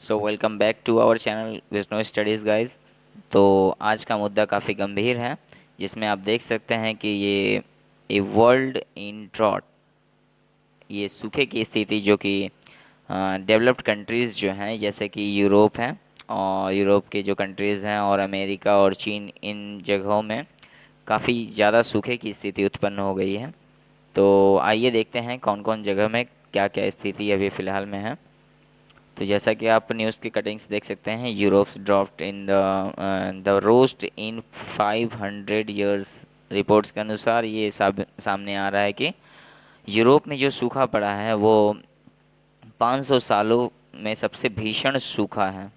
So welcome back to our channel Vishnu studies guys. तो आज का मुद्दा काफ़ी गंभीर है, जिसमें आप देख सकते हैं कि ये ए वर्ल्ड इन ड्रॉट, ये सूखे की स्थिति जो कि डेवलप्ड कंट्रीज़ जो हैं जैसे कि यूरोप हैं, और यूरोप के जो कंट्रीज़ हैं और अमेरिका और चीन, इन जगहों में काफ़ी ज़्यादा सूखे की स्थिति उत्पन्न हो गई है। तो आइए देखते हैं कौन कौन जगह में क्या क्या स्थिति अभी फ़िलहाल में है। तो जैसा कि आप न्यूज़ की कटिंग्स देख सकते हैं, Europe's dropped in the roast in 500 years. Reports के अनुसार ये सामने आ रहा है कि यूरोप में जो सूखा पड़ा है वो 500 सालों में सबसे भीषण सूखा है।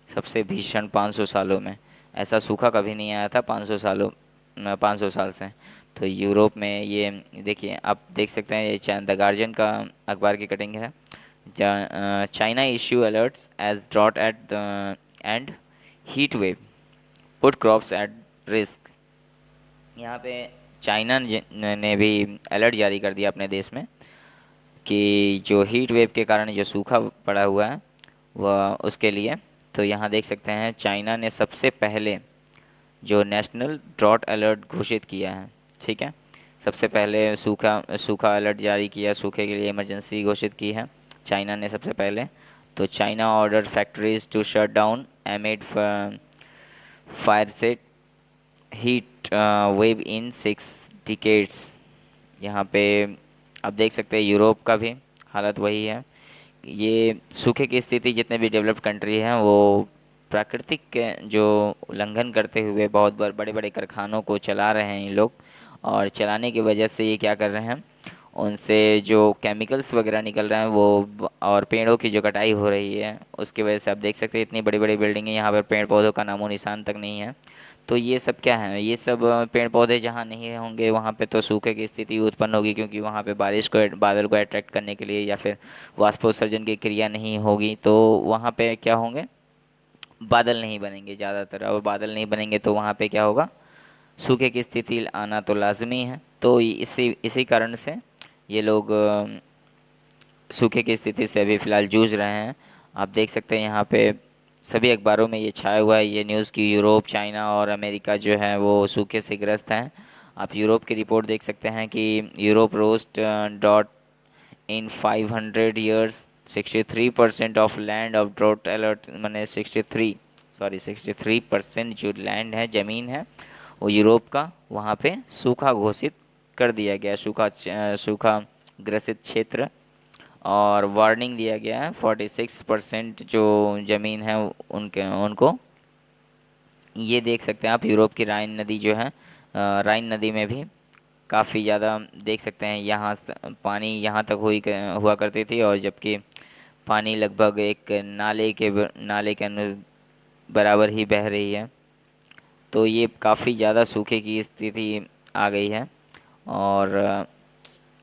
सबसे भीषण 500 सालों में, ऐसा सूखा कभी नहीं आया था 500 साल से। तो यूरोप में ये देखिए, आप देख सकते हैं, ये द गार्जियन का अखबार की कटिंग है। China issue alerts as drought at the and heat wave put crops at risk। यहाँ पे चाइना ने भी अलर्ट जारी कर दिया अपने देश में कि जो हीट वेव के कारण जो सूखा पड़ा हुआ है वह उसके लिए। तो यहाँ देख सकते हैं चाइना ने सबसे पहले जो नेशनल ड्रॉट अलर्ट घोषित किया है। ठीक है, सबसे पहले सूखा सूखा अलर्ट जारी किया, सूखे के लिए इमरजेंसी घोषित की है चाइना ने सबसे पहले। तो China order factories to shut down amid fire set heat wave in 6 decades. यहाँ पे आप देख सकते हैं यूरोप का भी हालत वही है। ये सूखे की स्थिति जितने भी डेवलप्ड कंट्री हैं वो प्राकृतिक के जो उल्लंघन करते हुए बहुत बड़े बड़े कारखानों को चला रहे हैं ये लोग। और चलाने की वजह से ये क्या कर रहे हैं, उनसे जो केमिकल्स वगैरह निकल रहे हैं और पेड़ों की जो कटाई हो रही है उसकी वजह से आप देख सकते हैं इतनी बड़ी बड़ी बिल्डिंगें, यहाँ पर पेड़ पौधों का नामो निशान तक नहीं है। तो ये सब क्या है, ये सब पेड़ पौधे जहाँ नहीं होंगे वहाँ पे तो सूखे की स्थिति उत्पन्न होगी, क्योंकि वहाँ पे बादल को अट्रैक्ट करने के लिए या फिर वाष्पोत्सर्जन की क्रिया नहीं होगी, तो वहाँ पे क्या होंगे, बादल नहीं बनेंगे ज़्यादातर। और बादल नहीं बनेंगे तो वहाँ पे क्या होगा, सूखे की स्थिति आना तो लाजमी है। तो इसी इसी कारण से ये लोग सूखे की स्थिति से अभी फ़िलहाल जूझ रहे हैं। आप देख सकते हैं यहाँ पे सभी अखबारों में ये छाया हुआ है ये न्यूज़ कि यूरोप, चाइना और अमेरिका जो है वो सूखे से ग्रस्त हैं। आप यूरोप की रिपोर्ट देख सकते हैं कि यूरोप रोस्ट डॉट in 500 years 63% of land of drought alert, मैंने 63% जो लैंड है, ज़मीन है, वो यूरोप का वहाँ पे सूखा घोषित कर दिया गया, सूखा ग्रसित क्षेत्र। और वार्निंग दिया गया है 46% जो ज़मीन है उनके उनको। ये देख सकते हैं आप यूरोप की राइन नदी जो है, राइन नदी में भी काफ़ी ज़्यादा देख सकते हैं यहाँ पानी यहाँ तक हुआ करती थी, और जबकि पानी लगभग एक नाले के बराबर ही बह रही है। तो ये काफ़ी ज़्यादा सूखे की स्थिति आ गई है। और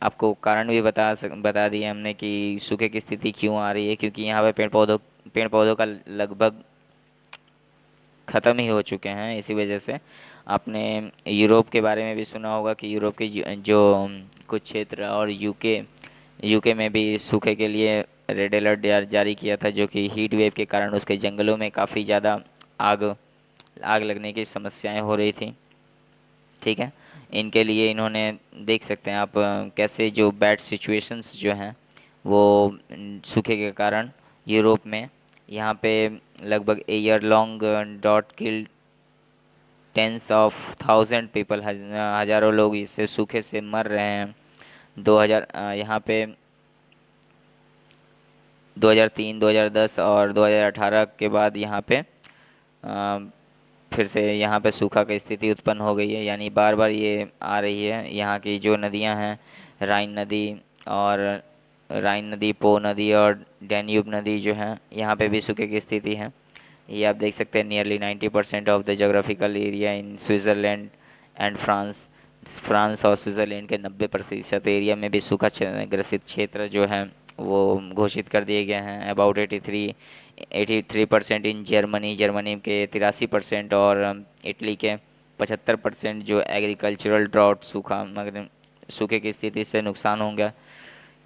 आपको कारण भी बता दिया हमने कि सूखे की स्थिति क्यों आ रही है, क्योंकि यहाँ पे पेड़ पौधों का लगभग ख़त्म ही हो चुके हैं। इसी वजह से आपने यूरोप के बारे में भी सुना होगा कि यूरोप के जो कुछ क्षेत्र और यूके में भी सूखे के लिए रेड अलर्ट जारी किया था, जो कि हीट वेव के कारण उसके जंगलों में काफ़ी ज़्यादा आग आग लगने की समस्याएं हो रही थी। ठीक है, इनके लिए इन्होंने देख सकते हैं आप कैसे जो बैड सिचुएशंस जो हैं वो सूखे के कारण यूरोप में, यहाँ पे लगभग ए ईयर लॉन्ग डॉट kill tens of thousand people, हज़ारों लोग इससे सूखे से मर रहे हैं। 2000 यहाँ पे 2003, 2010 और 2018 के बाद यहाँ पे फिर से यहाँ पे सूखा की स्थिति उत्पन्न हो गई है, यानी बार बार ये आ रही है। यहाँ की जो नदियाँ हैं, राइन नदी और पो नदी और डैन्यूब नदी जो हैं, यहाँ पे भी सूखे की स्थिति है। ये आप देख सकते हैं nearly 90% of the geographical area in Switzerland and France और स्विट्ज़रलैंड के 90% एरिया में भी सूखा ग्रसित क्षेत्र जो हैं वो घोषित कर दिए गए हैं। अबाउट 83% इन जर्मनी के 83%, और इटली के 75% जो एग्रीकल्चरल ड्राउट सूखे की स्थिति से नुकसान होंगे।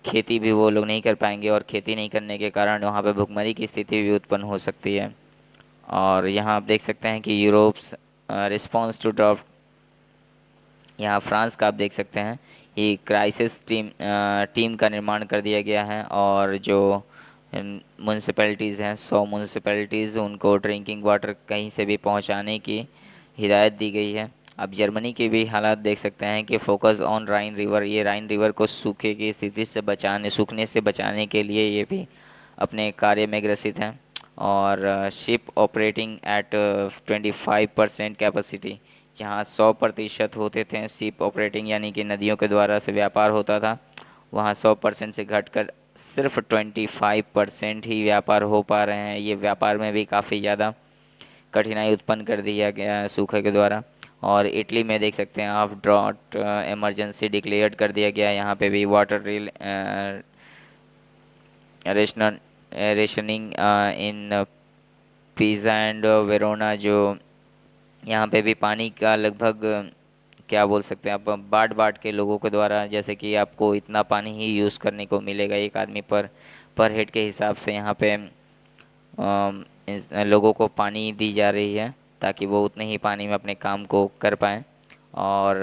खेती भी वो लोग नहीं कर पाएंगे, और खेती नहीं करने के कारण वहाँ पे भुखमरी की स्थिति भी उत्पन्न हो सकती है। और यहाँ आप देख सकते हैं कि यूरोप्स रिस्पॉन्स टू ड्रॉट, यहाँ फ्रांस का आप देख सकते हैं ये क्राइसिस टीम का निर्माण कर दिया गया है, और जो म्यूनसिपैलिटीज़ हैं 100 म्यूनसिपैलिटीज़, उनको ड्रिंकिंग वाटर कहीं से भी पहुंचाने की हिदायत दी गई है। अब जर्मनी के भी हालात देख सकते हैं कि फोकस ऑन राइन रिवर, ये राइन रिवर को सूखे की स्थिति से बचाने, सूखने से बचाने के लिए ये भी अपने कार्य में ग्रसित हैं। और शिप ऑपरेटिंग एट 25% कैपेसिटी, जहाँ 100% होते थे शिप ऑपरेटिंग यानी कि नदियों के द्वारा से व्यापार होता था, वहाँ 100% से घटकर सिर्फ 25% ही व्यापार हो पा रहे हैं। ये व्यापार में भी काफ़ी ज़्यादा कठिनाई उत्पन्न कर दिया गया है सूखे के द्वारा। और इटली में देख सकते हैं आप ड्रॉट इमरजेंसी डिक्लेयर्ड कर दिया गया है। यहाँ पे भी water reel rational rationing in pizza and Verona, जो यहाँ पे भी पानी का लगभग क्या बोल सकते हैं आप, बांट बांट के लोगों के द्वारा, जैसे कि आपको इतना पानी ही यूज़ करने को मिलेगा एक आदमी पर हेड के हिसाब से यहाँ पे लोगों को पानी दी जा रही है, ताकि वो उतने ही पानी में अपने काम को कर पाएँ। और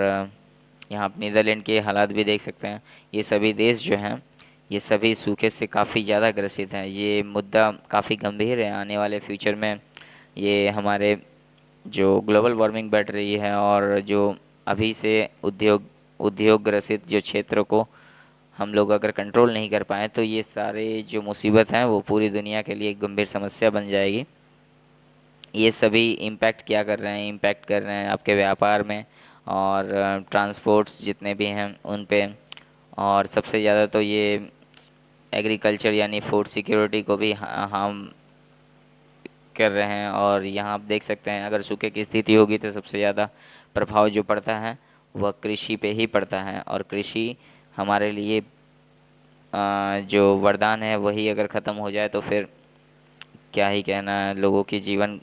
यहाँ आप नीदरलैंड के हालात भी देख सकते हैं। ये सभी देश जो हैं ये सभी सूखे से काफ़ी ज़्यादा ग्रसित हैं। ये मुद्दा काफ़ी गंभीर है। आने वाले फ्यूचर में ये हमारे जो ग्लोबल वार्मिंग बढ़ रही है, और जो अभी से उद्योग ग्रसित जो क्षेत्र को हम लोग अगर कंट्रोल नहीं कर पाए, तो ये सारे जो मुसीबत हैं वो पूरी दुनिया के लिए एक गंभीर समस्या बन जाएगी। ये सभी इम्पैक्ट क्या कर रहे हैं, इम्पैक्ट कर रहे हैं आपके व्यापार में, और ट्रांसपोर्ट्स जितने भी हैं उन पे। और सबसे ज़्यादा तो ये एग्रीकल्चर यानी फूड सिक्योरिटी को भी हार्म कर रहे हैं। और यहाँ आप देख सकते हैं अगर सूखे की स्थिति होगी तो सबसे ज़्यादा प्रभाव जो पड़ता है वह कृषि पे ही पड़ता है। और कृषि हमारे लिए जो वरदान है वही अगर ख़त्म हो जाए तो फिर क्या ही कहना है, लोगों की जीवन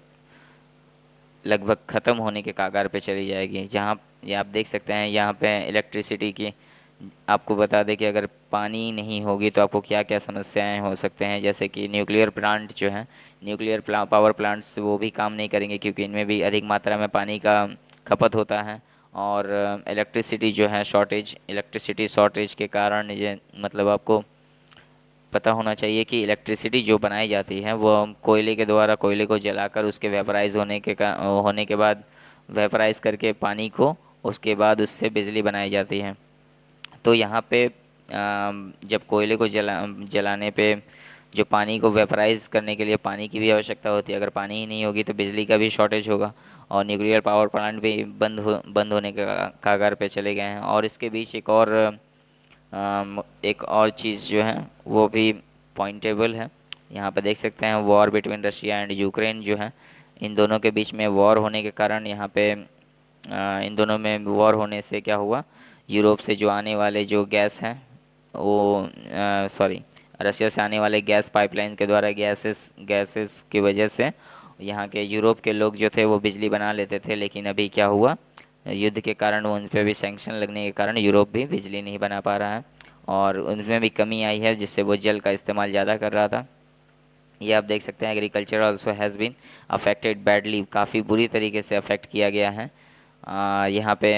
लगभग ख़त्म होने के कगार पे चली जाएगी। जहाँ ये आप देख सकते हैं यहाँ पे इलेक्ट्रिसिटी की, आपको बता दें कि अगर पानी नहीं होगी तो आपको क्या क्या समस्याएं हो सकते हैं, जैसे कि न्यूक्लियर प्लांट जो है, पावर प्लांट्स वो भी काम नहीं करेंगे, क्योंकि इनमें भी अधिक मात्रा में पानी का खपत होता है। और इलेक्ट्रिसिटी जो है इलेक्ट्रिसिटी शॉर्टेज के कारण ये मतलब आपको पता होना चाहिए कि इलेक्ट्रिसिटी जो बनाई जाती है वो कोयले के द्वारा, कोयले को जलाकर उसके वेपराइज होने के बाद वेपराइज करके पानी को, उसके बाद उससे बिजली बनाई जाती है। तो यहाँ पे जब कोयले को जलाने पे जो पानी को वेपराइज करने के लिए पानी की भी आवश्यकता होती है, अगर पानी ही नहीं होगी तो बिजली का भी शॉर्टेज होगा। और न्यूक्लियर पावर प्लांट भी बंद होने के कगार पे चले गए हैं। और इसके बीच एक और चीज़ जो है वो भी पॉइंटेबल है। यहाँ पे देख सकते हैं war between Russia and Ukraine जो है, इन दोनों के बीच में वॉर होने के कारण यहाँ पे इन दोनों में वॉर होने से क्या हुआ, यूरोप से जो आने वाले जो गैस हैं वो सॉरी रशिया से आने वाले गैस पाइपलाइन के द्वारा गैसेस की वजह से यहाँ के यूरोप के लोग जो थे वो बिजली बना लेते थे। लेकिन अभी क्या हुआ, युद्ध के कारण उन पर भी सैंक्शन लगने के कारण यूरोप भी बिजली नहीं बना पा रहा है, और उनमें भी कमी आई है, जिससे वो जल का इस्तेमाल ज़्यादा कर रहा था। ये आप देख सकते हैं agriculture also has been affected badly, काफ़ी बुरी तरीके से अफेक्ट किया गया है यहाँ पे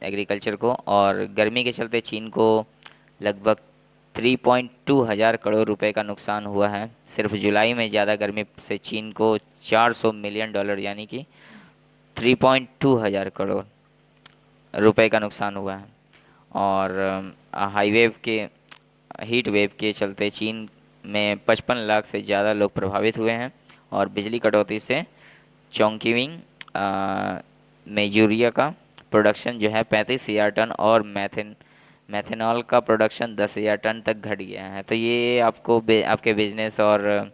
एग्रीकल्चर को। और गर्मी के चलते चीन को लगभग 3.2 हज़ार करोड़ रुपए का नुकसान हुआ है। सिर्फ जुलाई में ज़्यादा गर्मी से चीन को $400 मिलियन यानी कि 3.2 हज़ार करोड़ रुपए का नुकसान हुआ है। और हीट वेव के चलते चीन में 55 लाख से ज़्यादा लोग प्रभावित हुए हैं। और बिजली कटौती से चोंगकिविंग में यूरिया का प्रोडक्शन जो है 35,000 टन, और मैथेनॉल का प्रोडक्शन 10,000 टन तक घट गया है। तो ये आपके बिजनेस और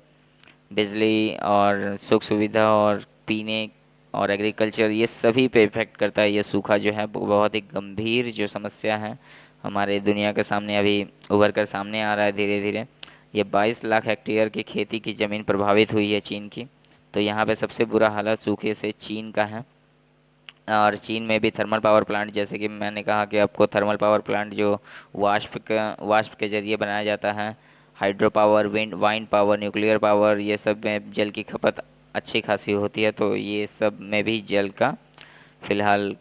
बिजली और सुख सुविधा और पीने और एग्रीकल्चर, ये सभी पे इफ़ेक्ट करता है। ये सूखा जो है बहुत ही गंभीर जो समस्या है हमारे दुनिया के सामने अभी उभर कर सामने आ रहा है धीरे धीरे। ये 22 लाख हेक्टेयर की खेती की ज़मीन प्रभावित हुई है चीन की। तो यहाँ पे सबसे बुरा हालत सूखे से चीन का है। और चीन में भी थर्मल पावर प्लांट, जैसे कि मैंने कहा कि आपको, थर्मल पावर प्लांट जो वाष्प के जरिए बनाया जाता है। Hydro power, wind power, nuclear power, ये सब में जल की खपत अच्छी खासी होती है। तो ये सब में भी जल का फिलहाल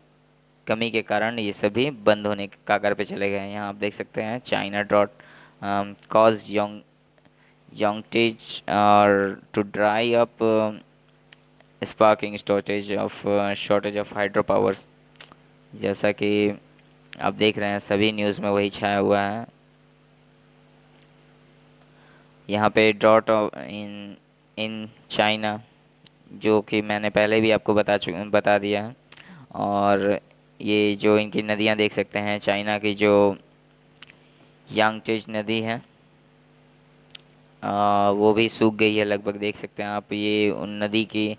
कमी के कारण ये सभी बंद होने के कगार पे चले गए हैं। यहाँ आप देख सकते हैं China drought cause youngtage or to dry up, sparking shortage of hydropowers। जैसा कि आप देख रहे हैं सभी न्यूज़ में वही छाया हुआ है। यहाँ पे ड्रॉट इन इन चाइना, जो कि मैंने पहले भी आपको बता दिया है। और ये जो इनकी नदियाँ देख सकते हैं, चाइना की जो यांगटेज नदी है, वो भी सूख गई है लगभग। देख सकते हैं आप, ये उन नदी की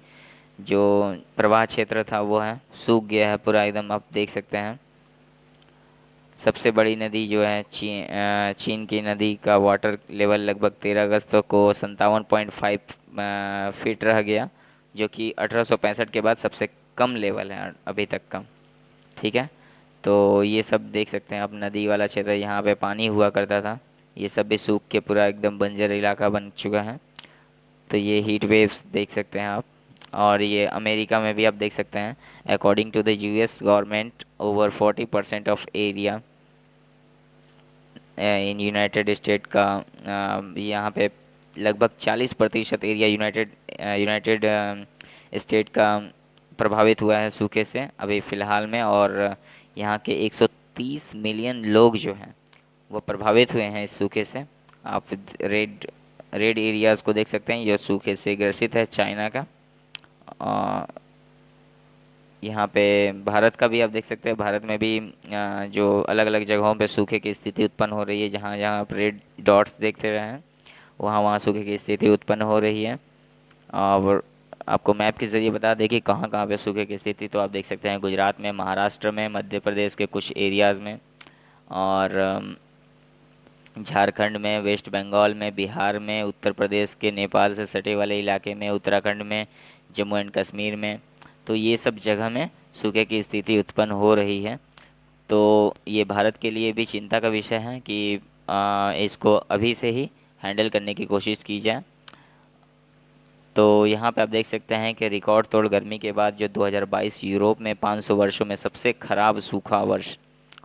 जो प्रवाह क्षेत्र था वो है सूख गया है पूरा एकदम। आप देख सकते हैं सबसे बड़ी नदी जो है चीन की नदी का वाटर लेवल लगभग 13 अगस्त को 57.5 फीट रह गया, जो कि 1865 के बाद सबसे कम लेवल है अभी तक का। ठीक है, तो ये सब देख सकते हैं आप, नदी वाला क्षेत्र यहाँ पे पानी हुआ करता था, ये सब भी सूख के पूरा एकदम बंजर इलाका बन चुका है। तो ये हीट वेव्स देख सकते हैं आप। और ये अमेरिका में भी आप देख सकते हैं, according to the US government over 40% of area in United State का, यहाँ पे लगभग 40% एरिया यूनाइटेड स्टेट का प्रभावित हुआ है सूखे से अभी फ़िलहाल में। और यहाँ के 130 मिलियन लोग जो हैं वो प्रभावित हुए हैं इस सूखे से। आप रेड रेड एरियाज़ को देख सकते हैं जो सूखे से ग्रसित है चाइना का। यहाँ पे भारत का भी आप देख सकते हैं, भारत में भी जो अलग अलग जगहों पे सूखे की स्थिति उत्पन्न हो रही है, जहाँ जहाँ आप रेड डॉट्स देखते रहे हैं वहाँ वहाँ सूखे की स्थिति उत्पन्न हो रही है। और आपको मैप के ज़रिए बता दें कि कहाँ कहाँ पे सूखे की स्थिति, तो आप देख सकते हैं गुजरात में, महाराष्ट्र में, मध्य प्रदेश के कुछ एरियाज़ में, और झारखंड में, वेस्ट बंगाल में, बिहार में, उत्तर प्रदेश के नेपाल से सटे वाले इलाके में, उत्तराखंड में, जम्मू एंड कश्मीर में। तो ये सब जगह में सूखे की स्थिति उत्पन्न हो रही है। तो ये भारत के लिए भी चिंता का विषय है कि इसको अभी से ही हैंडल करने की कोशिश की जाए। तो यहाँ पे आप देख सकते हैं कि रिकॉर्ड तोड़ गर्मी के बाद जो 2022 यूरोप में 500 वर्षों में सबसे खराब सूखा वर्ष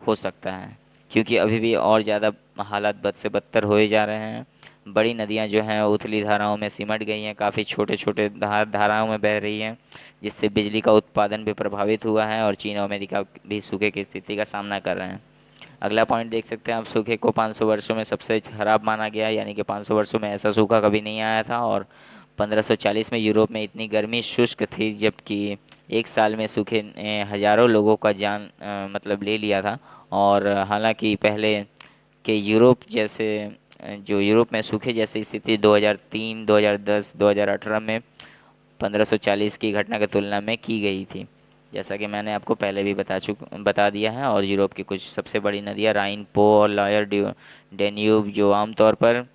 हो सकता है, क्योंकि अभी भी और ज़्यादा हालात बद से बदतर होए जा रहे हैं। बड़ी नदियाँ जो हैं उथली धाराओं में सिमट गई हैं, काफ़ी छोटे छोटे धाराओं में बह रही हैं, जिससे बिजली का उत्पादन भी प्रभावित हुआ है। और चीन और अमेरिका भी सूखे की स्थिति का सामना कर रहे हैं। अगला पॉइंट देख सकते हैं आप, सूखे को 500 वर्षों में सबसे खराब माना गया है, यानी कि 500 वर्षों में ऐसा सूखा कभी नहीं आया था। और 1540 में यूरोप में इतनी गर्मी शुष्क थी, जबकि एक साल में सूखे ने हज़ारों लोगों का जान मतलब ले लिया था। और हालांकि पहले के यूरोप जैसे जो यूरोप में सूखे जैसी स्थिति 2003, 2010, 2018 में 1540 की घटना की तुलना में की गई थी, जैसा कि मैंने आपको पहले भी बता दिया है। और यूरोप की कुछ सबसे बड़ी नदियाँ राइन, पो और लॉयर, डेन्यूब, जो आमतौर पर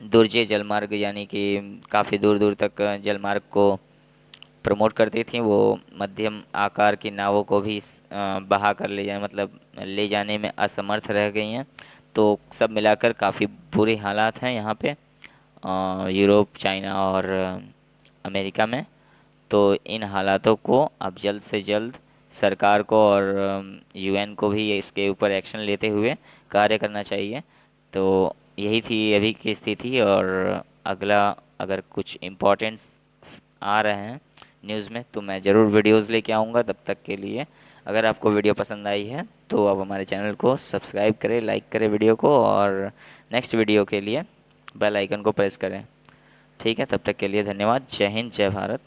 दुर्जे जलमार्ग यानी कि काफ़ी दूर दूर तक जलमार्ग को प्रमोट करती थी, वो मध्यम आकार की नावों को भी बहा कर ले जाए, मतलब ले जाने में असमर्थ रह गई हैं। तो सब मिलाकर काफ़ी बुरे हालात हैं यहाँ पे यूरोप, चाइना और अमेरिका में। तो इन हालातों को अब जल्द से जल्द सरकार को और यूएन को भी इसके ऊपर एक्शन लेते हुए कार्य करना चाहिए। तो यही थी अभी की स्थिति। और अगला अगर कुछ इम्पोर्टेंट्स आ रहे हैं न्यूज़ में तो मैं ज़रूर वीडियोस लेके आऊँगा। तब तक के लिए अगर आपको वीडियो पसंद आई है तो आप हमारे चैनल को सब्सक्राइब करें, लाइक करें वीडियो को, और नेक्स्ट वीडियो के लिए बेल आइकन को प्रेस करें। ठीक है, तब तक के लिए धन्यवाद। जय हिंद, जय भारत।